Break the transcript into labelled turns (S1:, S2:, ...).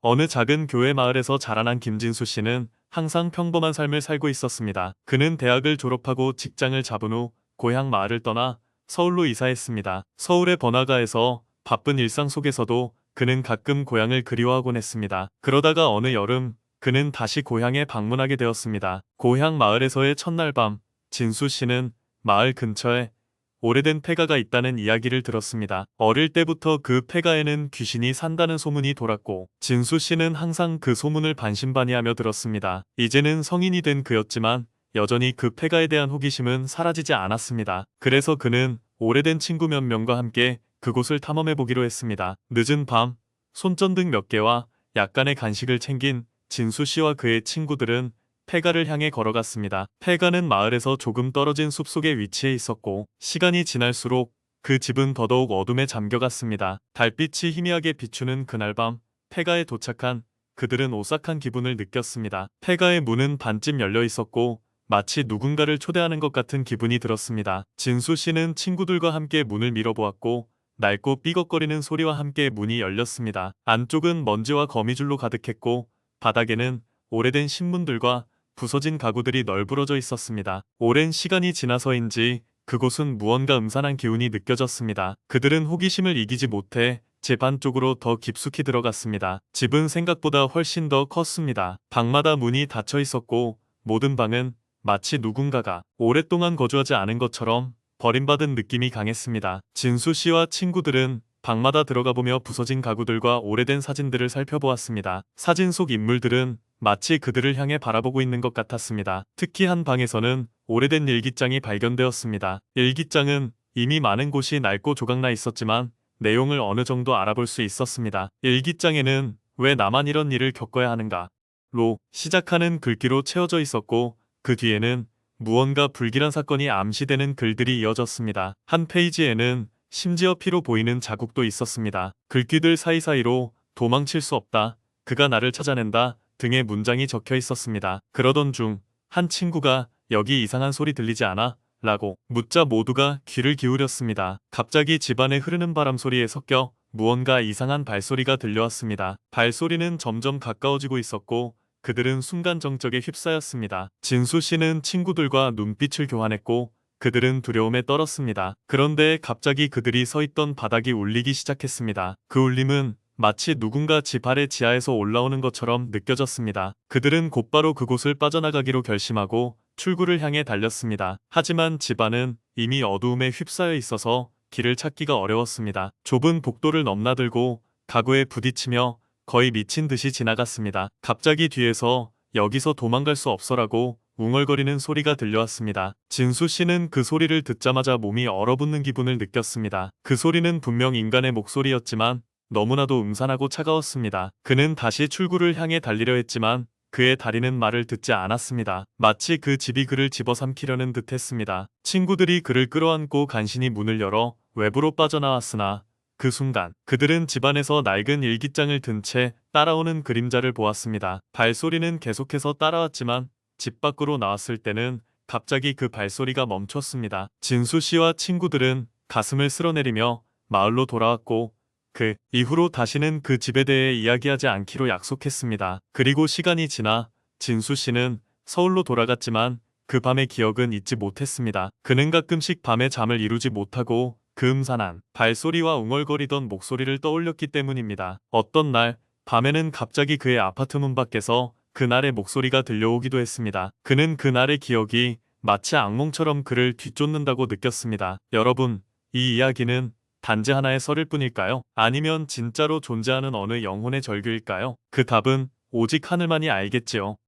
S1: 어느 작은 교회 마을에서 자라난 김진수 씨는 항상 평범한 삶을 살고 있었습니다. 그는 대학을 졸업하고 직장을 잡은 후 고향 마을을 떠나 서울로 이사했습니다. 서울의 번화가에서 바쁜 일상 속에서도 그는 가끔 고향을 그리워하곤 했습니다. 그러다가 어느 여름 그는 다시 고향에 방문하게 되었습니다. 고향 마을에서의 첫날 밤, 진수 씨는 마을 근처에 오래된 폐가가 있다는 이야기를 들었습니다. 어릴 때부터 그 폐가에는 귀신이 산다는 소문이 돌았고 진수 씨는 항상 그 소문을 반신반의하며 들었습니다. 이제는 성인이 된 그였지만 여전히 그 폐가에 대한 호기심은 사라지지 않았습니다. 그래서 그는 오래된 친구 몇 명과 함께 그곳을 탐험해 보기로 했습니다. 늦은 밤, 손전등 몇 개와 약간의 간식을 챙긴 진수 씨와 그의 친구들은 폐가를 향해 걸어갔습니다. 폐가는 마을에서 조금 떨어진 숲속에 위치해 있었고 시간이 지날수록 그 집은 더더욱 어둠에 잠겨갔습니다. 달빛이 희미하게 비추는 그날 밤 폐가에 도착한 그들은 오싹한 기분을 느꼈습니다. 폐가의 문은 반쯤 열려 있었고 마치 누군가를 초대하는 것 같은 기분이 들었습니다. 진수 씨는 친구들과 함께 문을 밀어보았고 낡고 삐걱거리는 소리와 함께 문이 열렸습니다. 안쪽은 먼지와 거미줄로 가득했고 바닥에는 오래된 신문들과 부서진 가구들이 널브러져 있었습니다. 오랜 시간이 지나서인지 그곳은 무언가 음산한 기운이 느껴졌습니다. 그들은 호기심을 이기지 못해 집 안쪽으로 더 깊숙이 들어갔습니다. 집은 생각보다 훨씬 더 컸습니다. 방마다 문이 닫혀 있었고 모든 방은 마치 누군가가 오랫동안 거주하지 않은 것처럼 버림받은 느낌이 강했습니다. 진수 씨와 친구들은 방마다 들어가 보며 부서진 가구들과 오래된 사진들을 살펴보았습니다. 사진 속 인물들은 마치 그들을 향해 바라보고 있는 것 같았습니다. 특히 한 방에서는 오래된 일기장이 발견되었습니다. 일기장은 이미 많은 곳이 낡고 조각나 있었지만 내용을 어느 정도 알아볼 수 있었습니다. 일기장에는 왜 나만 이런 일을 겪어야 하는가? 로 시작하는 글귀로 채워져 있었고 그 뒤에는 무언가 불길한 사건이 암시되는 글들이 이어졌습니다. 한 페이지에는 심지어 피로 보이는 자국도 있었습니다. 글귀들 사이사이로 도망칠 수 없다. 그가 나를 찾아낸다. 등의 문장이 적혀 있었습니다. 그러던 중 한 친구가 여기 이상한 소리 들리지 않아? 라고 묻자 모두가 귀를 기울였습니다. 갑자기 집안에 흐르는 바람 소리에 섞여 무언가 이상한 발소리가 들려왔습니다. 발소리는 점점 가까워지고 있었고 그들은 순간 정적에 휩싸였습니다. 진수 씨는 친구들과 눈빛을 교환했고 그들은 두려움에 떨었습니다. 그런데 갑자기 그들이 서 있던 바닥이 울리기 시작했습니다. 그 울림은 마치 누군가 집 아래 지하에서 올라오는 것처럼 느껴졌습니다. 그들은 곧바로 그곳을 빠져나가기로 결심하고 출구를 향해 달렸습니다. 하지만 집안은 이미 어두움에 휩싸여 있어서 길을 찾기가 어려웠습니다. 좁은 복도를 넘나들고 가구에 부딪히며 거의 미친 듯이 지나갔습니다. 갑자기 뒤에서 여기서 도망갈 수 없어라고 웅얼거리는 소리가 들려왔습니다. 진수 씨는 그 소리를 듣자마자 몸이 얼어붙는 기분을 느꼈습니다. 그 소리는 분명 인간의 목소리였지만 너무나도 음산하고 차가웠습니다. 그는 다시 출구를 향해 달리려 했지만 그의 다리는 말을 듣지 않았습니다. 마치 그 집이 그를 집어삼키려는 듯 했습니다. 친구들이 그를 끌어안고 간신히 문을 열어 외부로 빠져나왔으나 그 순간 그들은 집안에서 낡은 일기장을 든 채 따라오는 그림자를 보았습니다. 발소리는 계속해서 따라왔지만 집 밖으로 나왔을 때는 갑자기 그 발소리가 멈췄습니다. 진수 씨와 친구들은 가슴을 쓸어내리며 마을로 돌아왔고 그 이후로 다시는 그 집에 대해 이야기하지 않기로 약속했습니다. 그리고 시간이 지나 진수 씨는 서울로 돌아갔지만 그 밤의 기억은 잊지 못했습니다. 그는 가끔씩 밤에 잠을 이루지 못하고 그 음산한 발소리와 웅얼거리던 목소리를 떠올렸기 때문입니다. 어떤 날 밤에는 갑자기 그의 아파트 문 밖에서 그날의 목소리가 들려오기도 했습니다. 그는 그날의 기억이 마치 악몽처럼 그를 뒤쫓는다고 느꼈습니다. 여러분, 이 이야기는 단지 하나의 썰일 뿐일까요? 아니면 진짜로 존재하는 어느 영혼의 절규일까요? 그 답은 오직 하늘만이 알겠지요.